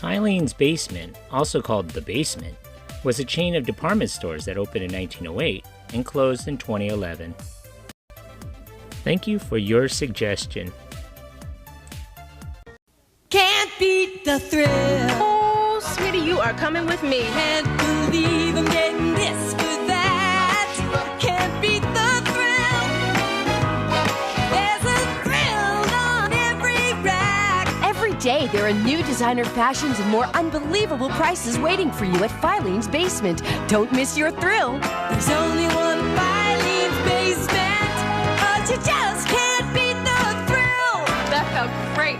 Filene's Basement, also called The Basement, was a chain of department stores that opened in 1908 and closed in 2011. Thank you for your suggestion. Can't beat the thrill. Oh, sweetie, you are coming with me. Can't believe I'm getting this for that. Can't beat the thrill. There's a thrill on every rack. Every day, there are new designer fashions and more unbelievable prices waiting for you at Filene's Basement. Don't miss your thrill. There's only one Filene's Basement. 'Cause you just can't beat the thrill. That felt great.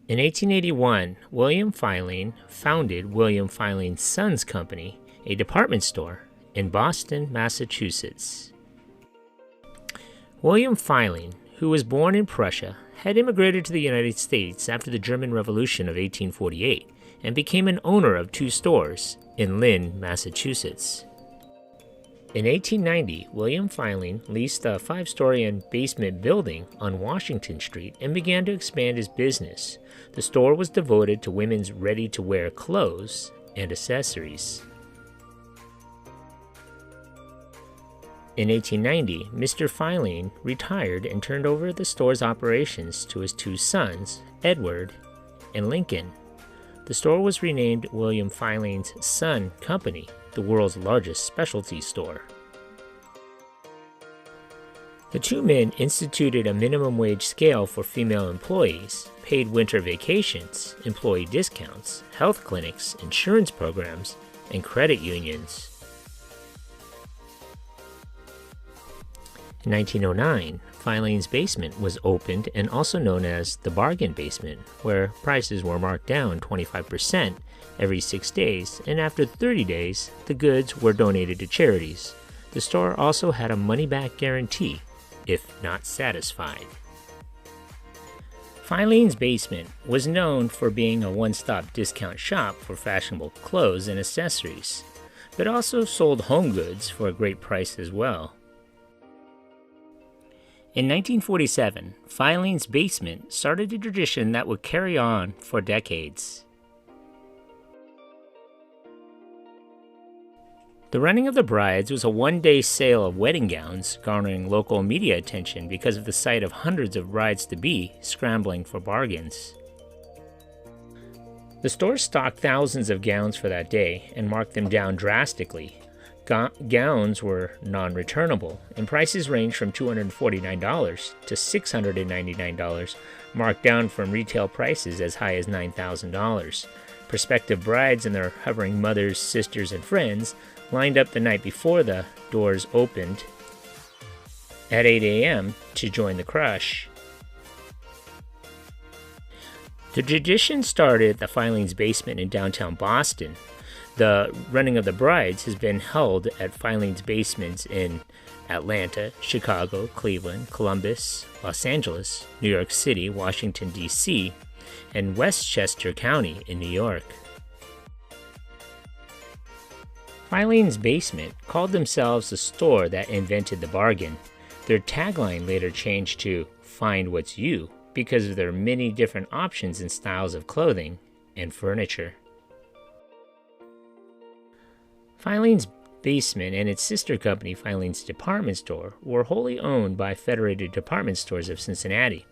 In 1881, William Filene founded William Filene Sons Company, a department store in Boston, Massachusetts. William Filene, who was born in Prussia, had immigrated to the United States after the German Revolution of 1848 and became an owner of 2 stores in Lynn, Massachusetts. In 1890, William Filene leased a 5-story and basement building on Washington Street and began to expand his business. The store was devoted to women's ready-to-wear clothes and accessories. In 1890, Mr. Filene retired and turned over the store's operations to his 2 sons, Edward and Lincoln. The store was renamed William Filene's Son Company, the world's largest specialty store. The 2 men instituted a minimum wage scale for female employees, paid winter vacations, employee discounts, health clinics, insurance programs, and credit unions. In 1909, Filene's Basement was opened and also known as the Bargain Basement, where prices were marked down 25% every 6 days, and after 30 days, the goods were donated to charities. The store also had a money-back guarantee if not satisfied. Filene's Basement was known for being a one-stop discount shop for fashionable clothes and accessories, but also sold home goods for a great price as well. In 1947, Filene's Basement started a tradition that would carry on for decades. The Running of the Brides was a one-day sale of wedding gowns, garnering local media attention because of the sight of hundreds of brides-to-be scrambling for bargains. The store stocked thousands of gowns for that day and marked them down drastically. Gowns were non-returnable, and prices ranged from $249 to $699, marked down from retail prices as high as $9,000. Prospective brides and their hovering mothers, sisters, and friends lined up the night before the doors opened at 8 a.m. to join the crush. The tradition started at the Filene's Basement in downtown Boston. The Running of the Brides has been held at Filene's Basements in Atlanta, Chicago, Cleveland, Columbus, Los Angeles, New York City, Washington, D.C., and Westchester County in New York. Filene's Basement called themselves the store that invented the bargain. Their tagline later changed to "Find What's You" because of their many different options and styles of clothing and furniture. Filene's Basement and its sister company, Filene's Department Store, were wholly owned by Federated Department Stores of Cincinnati.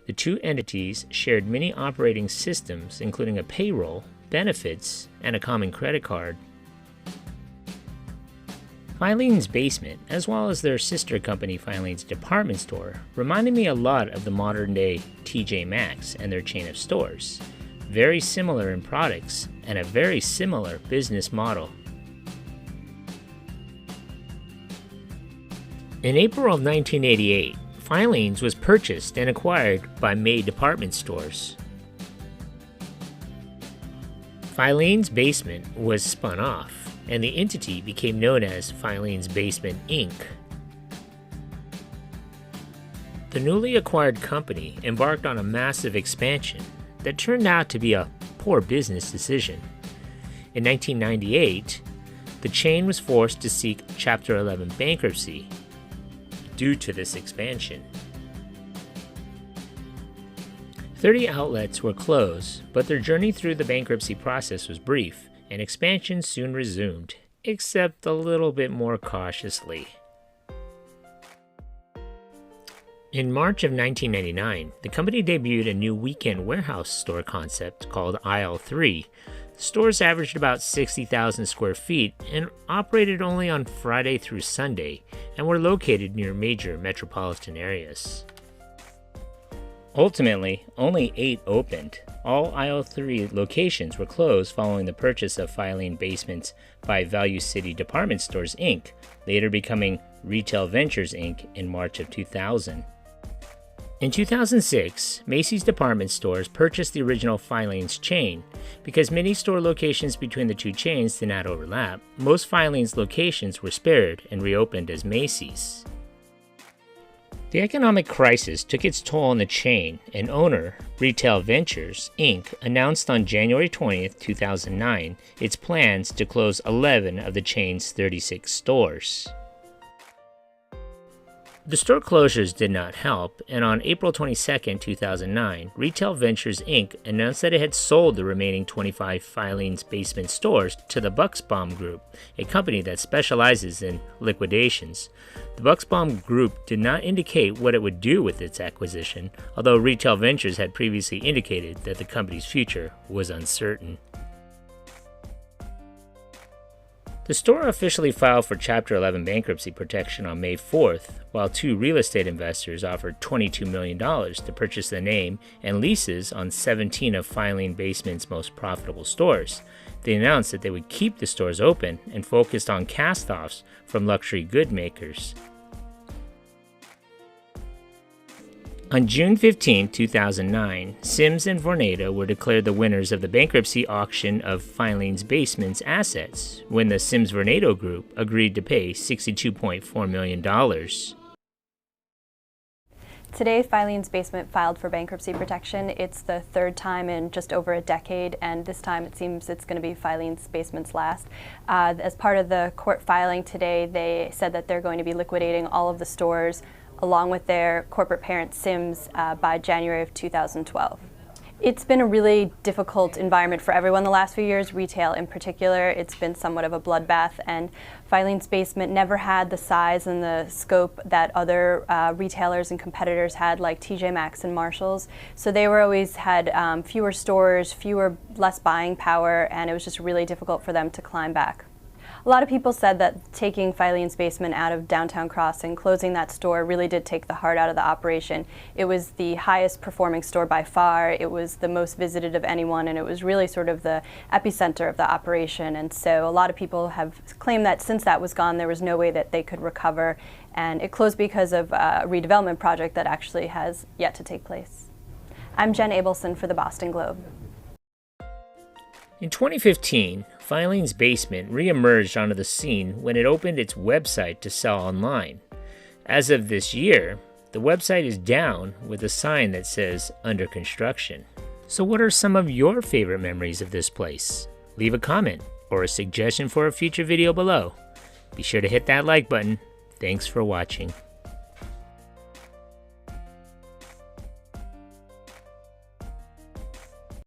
The 2 entities shared many operating systems, including a payroll, benefits, and a common credit card. Filene's Basement, as well as their sister company Filene's Department Store, reminded me a lot of the modern-day TJ Maxx and their chain of stores. Very similar in products and a very similar business model. In April of 1988, Filene's was purchased and acquired by May Department Stores. Filene's Basement was spun off, and the entity became known as Filene's Basement, Inc. The newly acquired company embarked on a massive expansion that turned out to be a poor business decision. In 1998, the chain was forced to seek Chapter 11 bankruptcy due to this expansion. 30 outlets were closed, but their journey through the bankruptcy process was brief, and expansion soon resumed, except a little bit more cautiously. In March of 1999, the company debuted a new weekend warehouse store concept called Aisle 3. The stores averaged about 60,000 square feet and operated only on Friday through Sunday and were located near major metropolitan areas. Ultimately, only 8 opened. All Aisle 3 locations were closed following the purchase of Filene Basements by Value City Department Stores Inc., later becoming Retail Ventures Inc. in March of 2000. In 2006, Macy's department stores purchased the original Filene's chain. Because many store locations between the two chains did not overlap, most Filene's locations were spared and reopened as Macy's. The economic crisis took its toll on the chain, and owner, Retail Ventures, Inc., announced on January 20, 2009, its plans to close 11 of the chain's 36 stores. The store closures did not help, and on April 22, 2009, Retail Ventures Inc. announced that it had sold the remaining 25 Filene's Basement stores to the Buxbaum Group, a company that specializes in liquidations. The Buxbaum Group did not indicate what it would do with its acquisition, although Retail Ventures had previously indicated that the company's future was uncertain. The store officially filed for Chapter 11 bankruptcy protection on May 4th, while 2 real estate investors offered $22 million to purchase the name and leases on 17 of Filene Basement's most profitable stores. They announced that they would keep the stores open and focused on cast-offs from luxury good makers. On June 15, 2009, Syms and Vornado were declared the winners of the bankruptcy auction of Filene's Basement's assets, when the Syms-Vornado Group agreed to pay $62.4 million. Today, Filene's Basement filed for bankruptcy protection. It's the 3rd time in just over a decade, and this time it seems it's going to be Filene's Basement's last. As part of the court filing today, they said that they're going to be liquidating all of the stores along with their corporate parent Syms by January of 2012. It's been a really difficult environment for everyone the last few years, retail in particular. It's been somewhat of a bloodbath, and Filene's Basement never had the size and the scope that other retailers and competitors had, like TJ Maxx and Marshalls. So they always had fewer stores, less buying power, and it was just really difficult for them to climb back. A lot of people said that taking Filene's Basement out of Downtown Crossing, closing that store, really did take the heart out of the operation. It was the highest performing store by far, it was the most visited of anyone, and it was really sort of the epicenter of the operation. And so a lot of people have claimed that since that was gone, there was no way that they could recover, and it closed because of a redevelopment project that actually has yet to take place. I'm Jen Abelson for the Boston Globe. In 2015, Filene's Basement re-emerged onto the scene when it opened its website to sell online. As of this year, the website is down with a sign that says under construction. So what are some of your favorite memories of this place? Leave a comment or a suggestion for a future video below. Be sure to hit that like button. Thanks for watching.